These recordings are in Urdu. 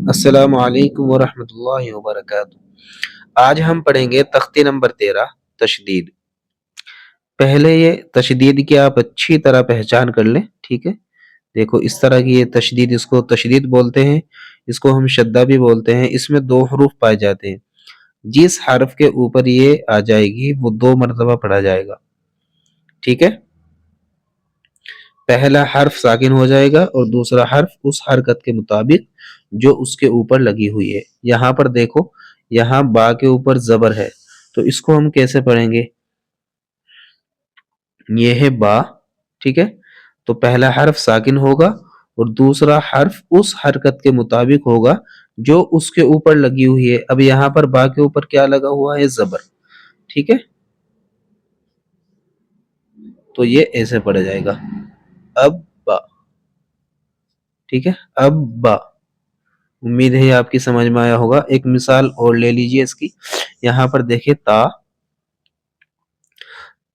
السلام علیکم ورحمۃ اللہ وبرکاتہ۔ آج ہم پڑھیں گے تختی نمبر 13 تشدید۔ پہلے یہ تشدید کی آپ اچھی طرح پہچان کر لیں، ٹھیک ہے؟ دیکھو اس طرح کی یہ تشدید، اس کو تشدید بولتے ہیں، اس کو ہم شدہ بھی بولتے ہیں۔ اس میں دو حروف پائے جاتے ہیں، جس حرف کے اوپر یہ آ جائے گی وہ 2 مرتبہ پڑھا جائے گا، ٹھیک ہے؟ پہلا حرف ساکن ہو جائے گا اور دوسرا حرف اس حرکت کے مطابق جو اس کے اوپر لگی ہوئی ہے۔ یہاں پر دیکھو، یہاں با کے اوپر زبر ہے، تو اس کو ہم کیسے پڑھیں گے؟ یہ ہے با، ٹھیک ہے؟ تو پہلا حرف ساکن ہوگا اور دوسرا حرف اس حرکت کے مطابق ہوگا جو اس کے اوپر لگی ہوئی ہے۔ اب یہاں پر با کے اوپر کیا لگا ہوا ہے؟ زبر، ٹھیک ہے؟ تو یہ ایسے پڑھا جائے گا، اب با، ٹھیک ہے؟ اب با۔ امید ہے آپ کی سمجھ میں آیا ہوگا۔ ایک مثال اور لے لیجئے اس کی۔ یہاں پر دیکھیں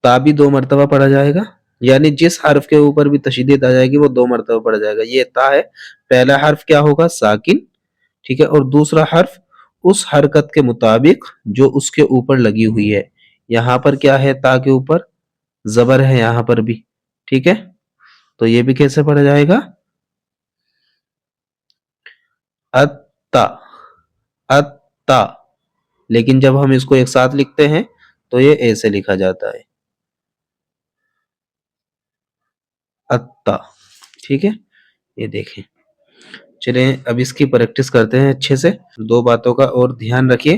تا بھی 2 مرتبہ پڑھا جائے گا، یعنی جس حرف کے اوپر بھی تشدید آ جائے گی وہ 2 مرتبہ پڑھا جائے گا۔ یہ تا ہے، پہلا حرف کیا ہوگا؟ ساکن، ٹھیک ہے؟ اور دوسرا حرف اس حرکت کے مطابق جو اس کے اوپر لگی ہوئی ہے۔ یہاں پر کیا ہے؟ تا کے اوپر زبر ہے، یہاں پر بھی، ٹھیک ہے؟ تو یہ بھی کیسے پڑھا جائے گا؟ اتا، اتا۔ لیکن جب ہم اس کو ایک ساتھ لکھتے ہیں تو یہ ایسے لکھا جاتا ہے، اتا، ٹھیک ہے؟ یہ دیکھیں۔ چلیں اب اس کی پریکٹس کرتے ہیں اچھے سے۔ 2 باتوں کا اور دھیان رکھیے،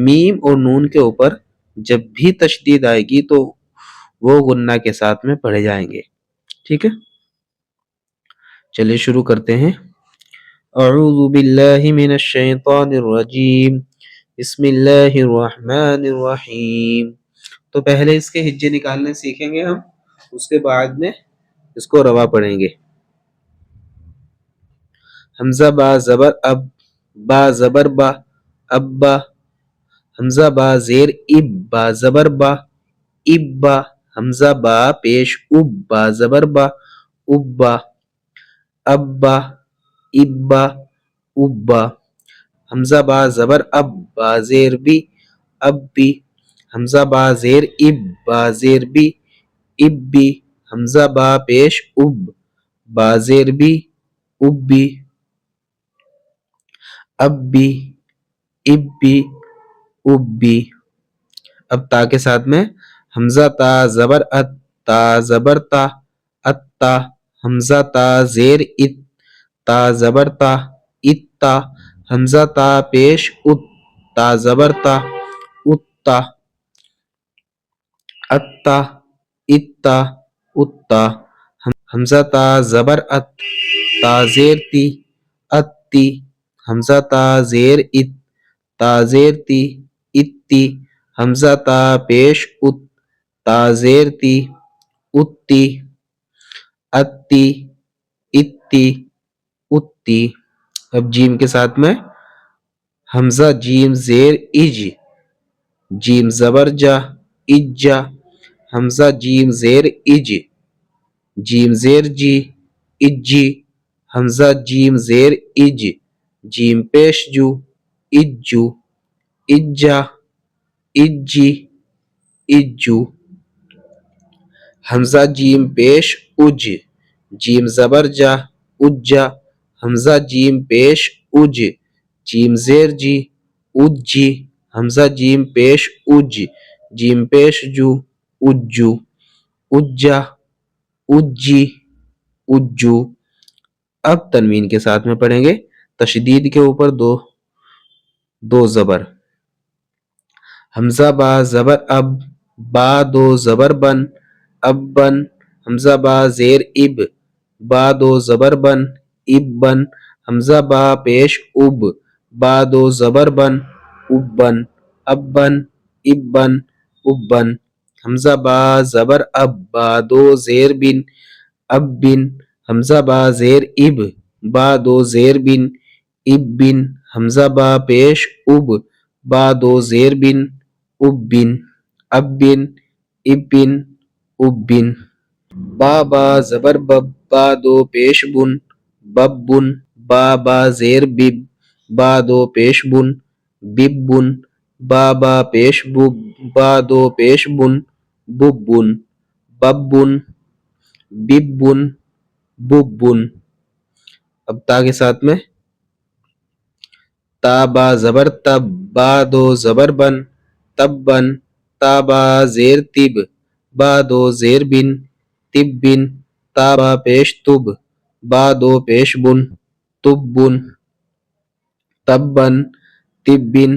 میم اور نون کے اوپر جب بھی تشدید آئے گی تو وہ غنہ کے ساتھ میں پڑھے جائیں گے، ٹھیک ہے؟ چلیے شروع کرتے ہیں۔ اعوذ باللہ من الشیطان الرجیم، بسم اللہ الرحمن الرحیم۔ تو پہلے اس کے ہجے نکالنے سیکھیں گے ہم، اس کے بعد میں اس کو روا پڑھیں گے۔ حمزہ با زبر اب، با زبر با، ابا۔ حمزہ با زیر اب، با زبر با، ابا۔ حمزہ با پیش اب، با زبر با، ابا، ابا، ابا، ابا۔ حمزہ با زبر اب، با زیر بی، ابی۔ حمزہ با زیر اب، با زیر بی، ابی۔ حمزہ با پیش اب، با زیر بی، ابی، ابی، ابی، ابی۔ اب تا کے ساتھ میں حمزہ تا زبر ات، تا زبر تا، اتا۔ حمزہ تا زیر ات، تا زبر تا، اتا۔ حمزہ تا پیش ات، تا زبر تا، اتا، اتا، اتا، اتا۔ حمزہ تا زبر ات، تا زیر تی، اتی۔ حمزہ تا زیر ات، تا زیر تی، اتی۔ حمزہ تا پیش ات، تا زیر تی، اتی، اتی، اتی، اتی۔ اب جیم کے ساتھ میں حمزہ جیم زیر اج، جیم زبر جا، اجا۔ حمزہ جیم زیر اج، جیم زیر جی، اجی۔ حمزہ جیم زیر اج، جیم پیش جو، اجو، اجا، اجی، اجو۔ حمزہ جیم پیش اج، جیم زبر جا، اجا۔ حمزہ جیم پیش اج، جیم زیر جی، اجی۔ حمزہ جیم پیش اج، جیم پیش جو، اجو، اجا، اجی، اجو۔ اب تنوین کے ساتھ میں پڑھیں گے، تشدید کے اوپر دو زبر۔ حمزہ با زبر اب، با 2 زبر بن، اب بن۔ حمزہ با زیر اب، با 2 زبر بن، اب بن۔ حمزہ با پیش اب، با 2 زبر بن، اب بن، اب بن، اب بن، اب بن۔ حمزہ با زبر اب، با 2 زیر بن، اب بن۔ حمزہ با زیر اب، با 2 زیر بن، اب بن۔ حمزہ با پیش اب، با 2 زیر بن، اب بن، اب بن، اب بن، اب بن۔ با با زبر بب، با 2 پیش بن، بب بن۔ با با زیر بب، با دو پیش بن بب بن با پیش بب با دو پیش بن بب بن بب بن بب بن بب بن. اب تا کے ساتھ میں تا با زبر تب با دو زبر بن تب بن تا با زیر تب با دو زیر بن تب بن تا با پیش تب با دو پیش بن تب بن تب بن تب بن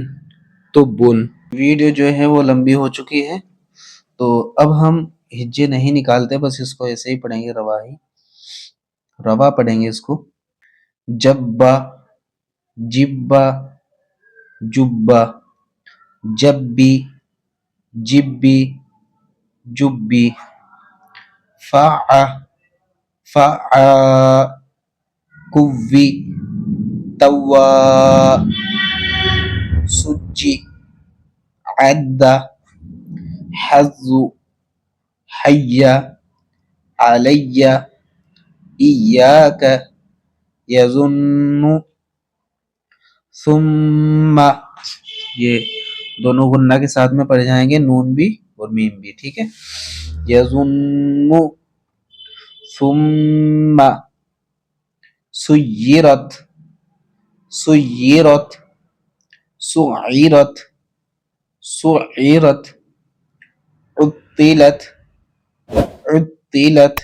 تب بن. ویڈیو جو ہے وہ لمبی ہو چکی ہے تو اب ہم ہجے نہیں نکالتے، بس اس کو ایسے ہی پڑھیں گے، روا پڑھیں گے اس کو. جبا جبا جبا جبی جبی جبی فع فع کوی توا سجی عد حظ حی علی ایاک یظن ثم. یہ دونوں غنہ کے ساتھ میں پڑھ جائیں گے، نون بھی اور میم بھی، ٹھیک ہے. یظن ثم سیرت سیرت سعیرت سعیرت عطلت عطلت.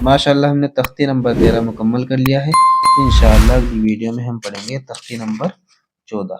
ماشاءاللہ ہم نے تختی نمبر 13 مکمل کر لیا ہے. انشاءاللہ اگلی ویڈیو میں ہم پڑھیں گے تختی نمبر 14.